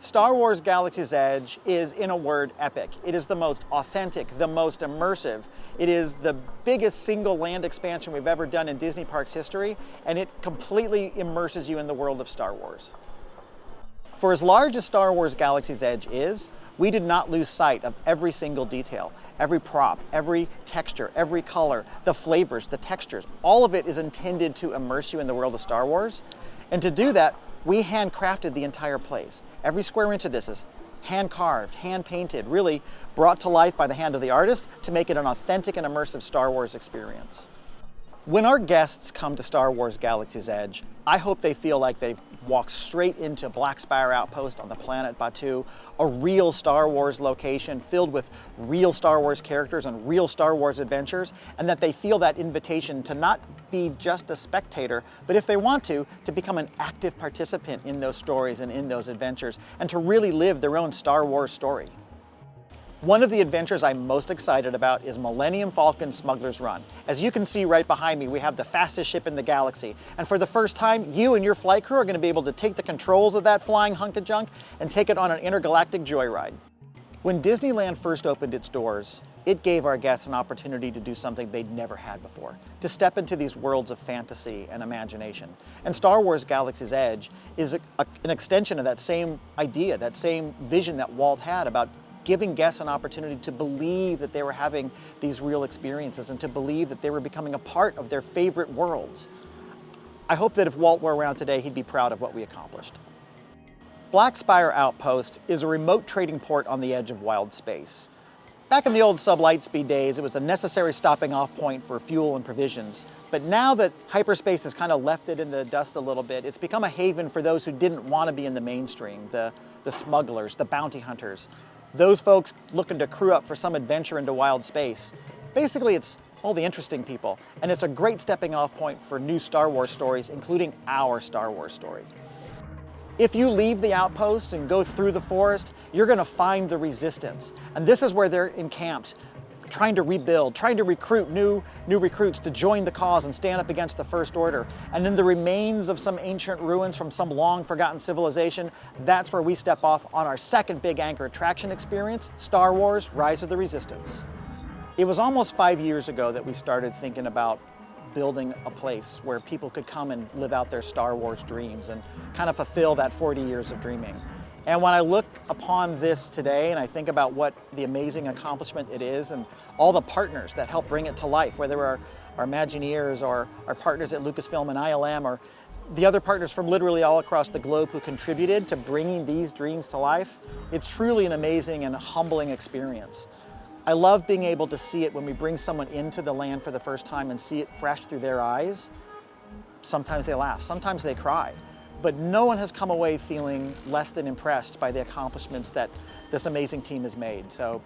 Star Wars Galaxy's Edge is, in a word, epic. It is the most authentic, the most immersive. It is the biggest single land expansion we've ever done in Disney Parks history, and it completely immerses you in the world of Star Wars. For as large as Star Wars Galaxy's Edge is, we did not lose sight of every single detail, every prop, every texture, every color, the flavors, the textures. All of it is intended to immerse you in the world of Star Wars. And to do that, we handcrafted the entire place. Every square inch of this is hand-carved, hand-painted, really brought to life by the hand of the artist to make it an authentic and immersive Star Wars experience. When our guests come to Star Wars Galaxy's Edge, I hope they feel like they've walked straight into Black Spire Outpost on the planet Batuu, a real Star Wars location filled with real Star Wars characters and real Star Wars adventures, and that they feel that invitation to not be just a spectator, but if they want to become an active participant in those stories and in those adventures, and to really live their own Star Wars story. One of the adventures I'm most excited about is Millennium Falcon Smuggler's Run. As you can see right behind me, we have the fastest ship in the galaxy. And for the first time, you and your flight crew are going to be able to take the controls of that flying hunk of junk and take it on an intergalactic joyride. When Disneyland first opened its doors, it gave our guests an opportunity to do something they'd never had before, to step into these worlds of fantasy and imagination. And Star Wars Galaxy's Edge is an extension of that same idea, that same vision that Walt had about giving guests an opportunity to believe that they were having these real experiences and to believe that they were becoming a part of their favorite worlds. I hope that if Walt were around today, he'd be proud of what we accomplished. Black Spire Outpost is a remote trading port on the edge of wild space. Back in the old sub-Lightspeed days, it was a necessary stopping off point for fuel and provisions. But now that hyperspace has kind of left it in the dust a little bit, it's become a haven for those who didn't want to be in the mainstream, the smugglers, the bounty hunters, those folks looking to crew up for some adventure into wild space. Basically, it's all the interesting people, and it's a great stepping off point for new Star Wars stories, including our Star Wars story. If you leave the outpost and go through the forest, you're going to find the Resistance, and this is where they're encamped, trying to rebuild, trying to recruit new recruits to join the cause and stand up against the First Order. And in the remains of some ancient ruins from some long forgotten civilization, that's where we step off on our second big anchor attraction experience, Star Wars: Rise of the Resistance. It was almost 5 years ago that we started thinking about building a place where people could come and live out their Star Wars dreams and kind of fulfill that 40 years of dreaming. And when I look upon this today and I think about what the amazing accomplishment it is and all the partners that help bring it to life, whether our Imagineers or our partners at Lucasfilm and ILM or the other partners from literally all across the globe who contributed to bringing these dreams to life, it's truly an amazing and humbling experience. I love being able to see it when we bring someone into the land for the first time and see it fresh through their eyes. Sometimes they laugh, sometimes they cry. But no one has come away feeling less than impressed by the accomplishments that this amazing team has made. So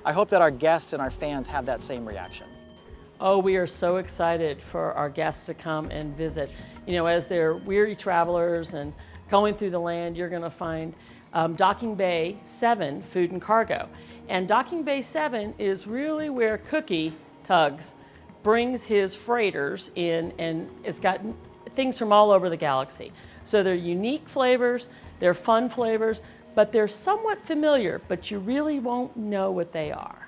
I hope that our guests and our fans have that same reaction. Oh, we are so excited for our guests to come and visit. You know, as they're weary travelers and going through the land, you're gonna find Docking Bay 7 Food and Cargo. And Docking Bay 7 is really where Cookie Tugs brings his freighters in, and it's got things from all over the galaxy. So they're unique flavors, they're fun flavors, but they're somewhat familiar, but you really won't know what they are.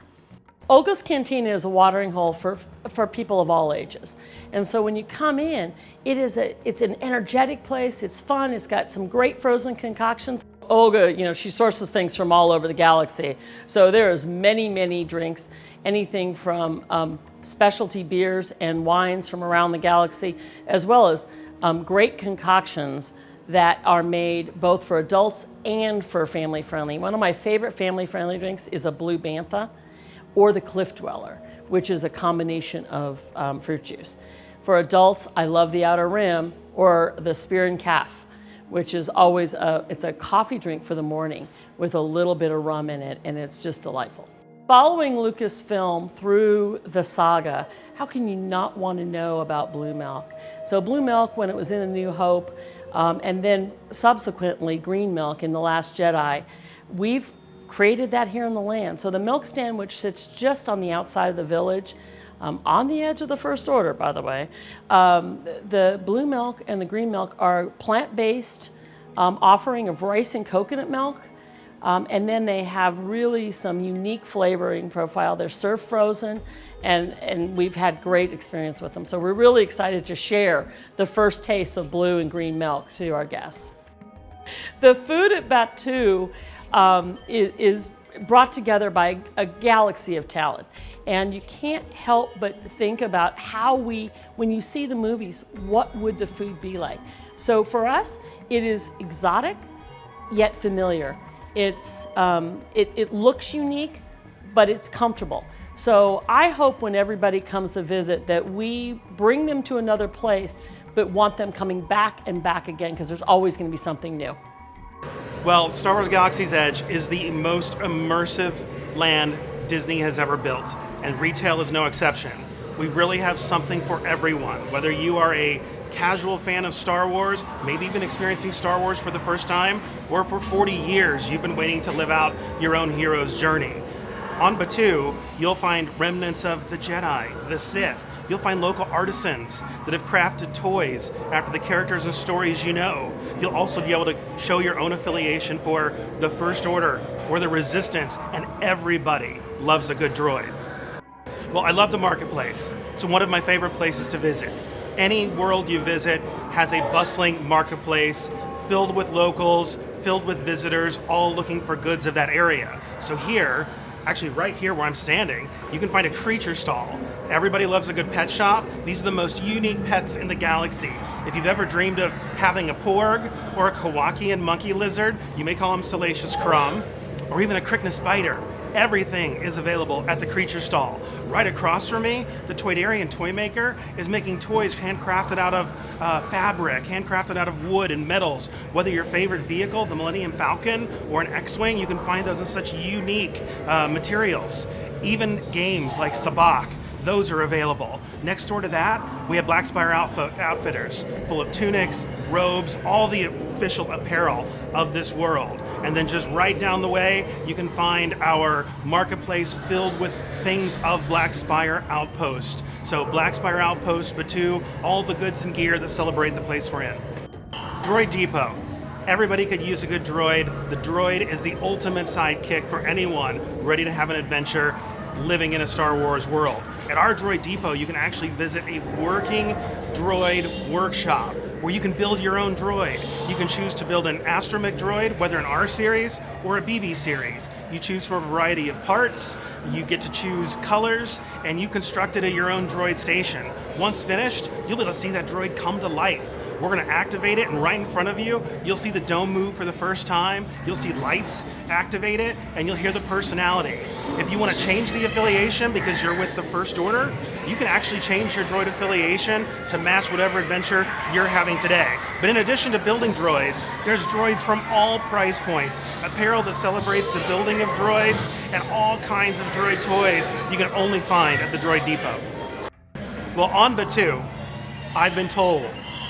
Olga's Cantina is a watering hole for people of all ages. And so when you come in, it's an energetic place, it's fun, it's got some great frozen concoctions. Olga, you know, she sources things from all over the galaxy. So there's many drinks, anything from specialty beers and wines from around the galaxy, as well as great concoctions that are made both for adults and for family-friendly. One of my favorite family-friendly drinks is a Blue Bantha or the Cliff Dweller, which is a combination of fruit juice. For adults, I love the Outer Rim or the Spear and Calf, which is always it's a coffee drink for the morning with a little bit of rum in it, and it's just delightful. Following Lucasfilm through the saga, how can you not want to know about Blue Milk? So Blue Milk, when it was in A New Hope, and then subsequently Green Milk in The Last Jedi, we've created that here in the land. So the milk stand, which sits just on the outside of the village, on the edge of the First Order, by the way, the Blue Milk and the Green Milk are plant-based offering of rice and coconut milk. And then they have really some unique flavoring profile. They're served frozen, and we've had great experience with them. So we're really excited to share the first taste of blue and green milk to our guests. The food at Batuu is brought together by a galaxy of talent. And you can't help but think about how when you see the movies, what would the food be like? So for us, it is exotic, yet familiar. It looks unique, but it's comfortable. So I hope when everybody comes to visit that we bring them to another place, but want them coming back and back again, because there's always going to be something new. Well, Star Wars Galaxy's Edge is the most immersive land Disney has ever built, and retail is no exception. We really have something for everyone, whether you are a casual fan of Star Wars, maybe even experiencing Star Wars for the first time, or for 40 years you've been waiting to live out your own hero's journey. On Batuu, you'll find remnants of the Jedi, the Sith. You'll find local artisans that have crafted toys after the characters and stories you know. You'll also be able to show your own affiliation for the First Order or the Resistance, and everybody loves a good droid. Well, I love the marketplace. It's one of my favorite places to visit. Any world you visit has a bustling marketplace filled with locals, filled with visitors, all looking for goods of that area. So here, actually right here where I'm standing, you can find a creature stall. Everybody loves a good pet shop. These are the most unique pets in the galaxy. If you've ever dreamed of having a porg or a Kowakian monkey lizard, you may call him Salacious Crumb, or even a Krykna spider, everything is available at the creature stall. Right across from me, the Toydarian toy maker is making toys handcrafted out of fabric, handcrafted out of wood and metals. Whether your favorite vehicle, the Millennium Falcon, or an X-Wing, you can find those in such unique materials. Even games like Sabacc, those are available. Next door to that, we have Black Spire outfitters, full of tunics, robes, all the official apparel of this world. And then just right down the way, you can find our marketplace filled with things of Black Spire Outpost. So Black Spire Outpost, Batuu, all the goods and gear that celebrate the place we're in. Droid Depot. Everybody could use a good droid. The droid is the ultimate sidekick for anyone ready to have an adventure living in a Star Wars world. At our Droid Depot, you can actually visit a working droid workshop where you can build your own droid. You can choose to build an astromech droid, whether an R series or a BB series. You choose from a variety of parts, you get to choose colors, and you construct it at your own droid station. Once finished, you'll be able to see that droid come to life. We're going to activate it, and right in front of you, you'll see the dome move for the first time, you'll see lights activate it, and you'll hear the personality. If you want to change the affiliation because you're with the First Order, you can actually change your droid affiliation to match whatever adventure you're having today. But in addition to building droids, there's droids from all price points, apparel that celebrates the building of droids, and all kinds of droid toys you can only find at the Droid Depot. Well, on Batuu, I've been told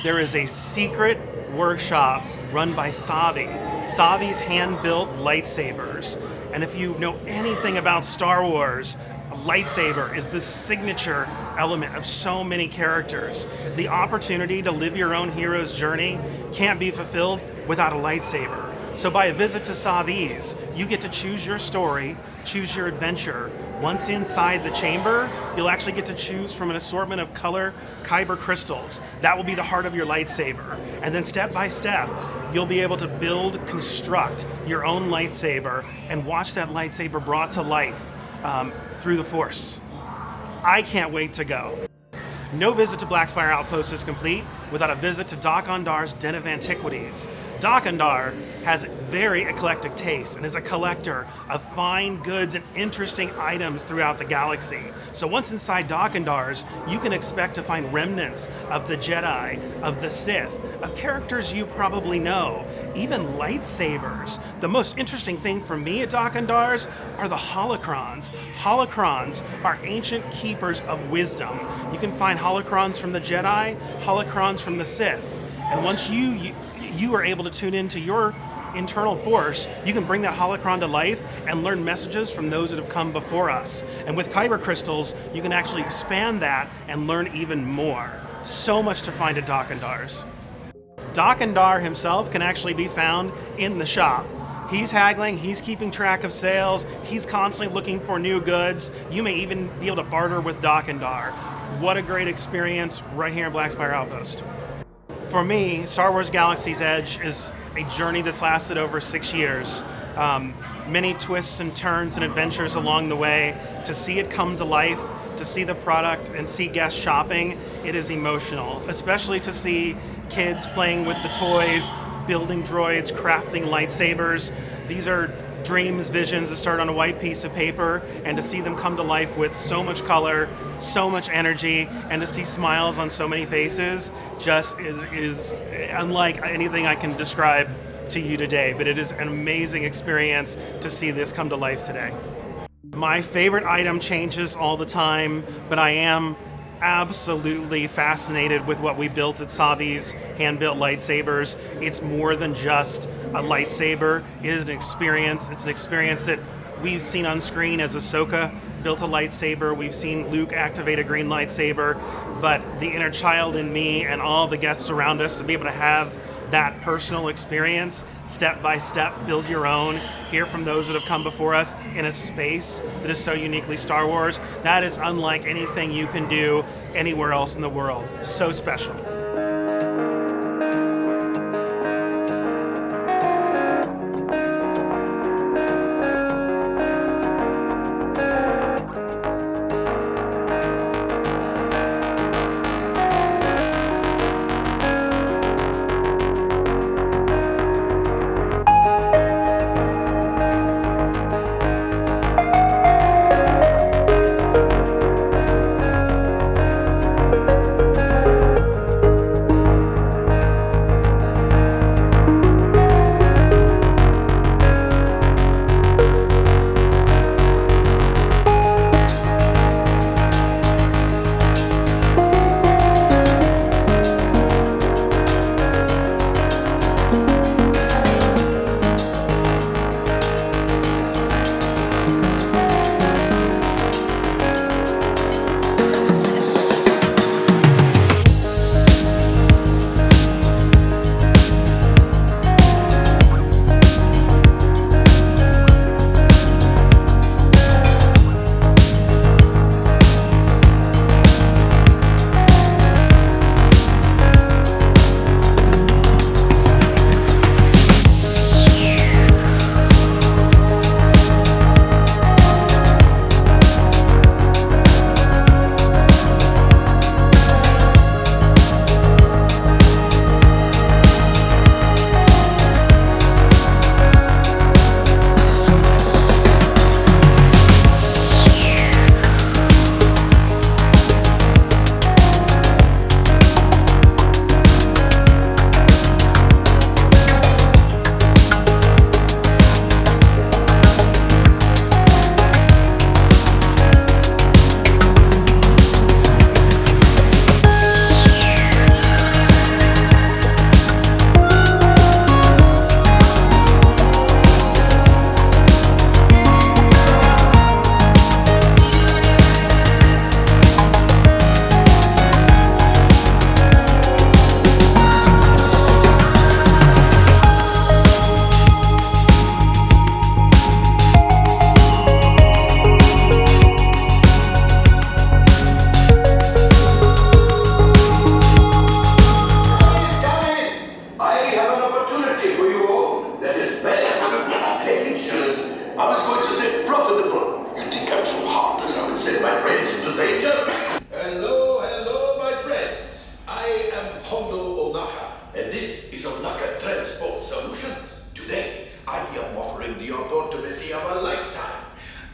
there is a secret workshop run by Savi. Savi's hand-built lightsabers. And if you know anything about Star Wars, a lightsaber is the signature element of so many characters. The opportunity to live your own hero's journey can't be fulfilled without a lightsaber. So by a visit to Savi's, you get to choose your story, choose your adventure. Once inside the chamber, you'll actually get to choose from an assortment of color kyber crystals. That will be the heart of your lightsaber. And then step by step, you'll be able to build, construct your own lightsaber and watch that lightsaber brought to life through the Force. I can't wait to go. No visit to Black Spire Outpost is complete without a visit to Dok-Ondar's Den of Antiquities. Dok-Ondar has very eclectic taste and is a collector of fine goods and interesting items throughout the galaxy. So once inside Dok-Ondar's, you can expect to find remnants of the Jedi, of the Sith, of characters you probably know, even lightsabers. The most interesting thing for me at Dok-Ondar's are the holocrons. Holocrons are ancient keepers of wisdom. You can find holocrons from the Jedi, holocrons from the Sith. And once you are able to tune into your internal force, you can bring that holocron to life and learn messages from those that have come before us. And with kyber crystals, you can actually expand that and learn even more. So much to find at Dok-Ondar's. Dok-Ondar himself can actually be found in the shop. He's haggling, he's keeping track of sales, he's constantly looking for new goods. You may even be able to barter with Dok-Ondar. What a great experience right here in Black Spire Outpost. For me, Star Wars Galaxy's Edge is a journey that's lasted over 6 years. Many twists and turns and adventures along the way. To see it come to life, to see the product and see guests shopping, it is emotional, especially to see kids playing with the toys, building droids, crafting lightsabers. These are dreams, visions that start on a white piece of paper, and to see them come to life with so much color, so much energy, and to see smiles on so many faces just is unlike anything I can describe to you today. But it is an amazing experience to see this come to life today. My favorite item changes all the time, but I am absolutely fascinated with what we built at Savi's hand-built lightsabers. It's more than just a lightsaber. It is an experience. It's an experience that we've seen on screen as Ahsoka built a lightsaber. We've seen Luke activate a green lightsaber, but the inner child in me and all the guests around us to be able to have that personal experience, step by step, build your own, hear from those that have come before us in a space that is so uniquely Star Wars, that is unlike anything you can do anywhere else in the world. So special.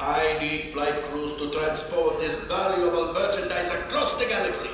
I need flight crews to transport this valuable merchandise across the galaxy.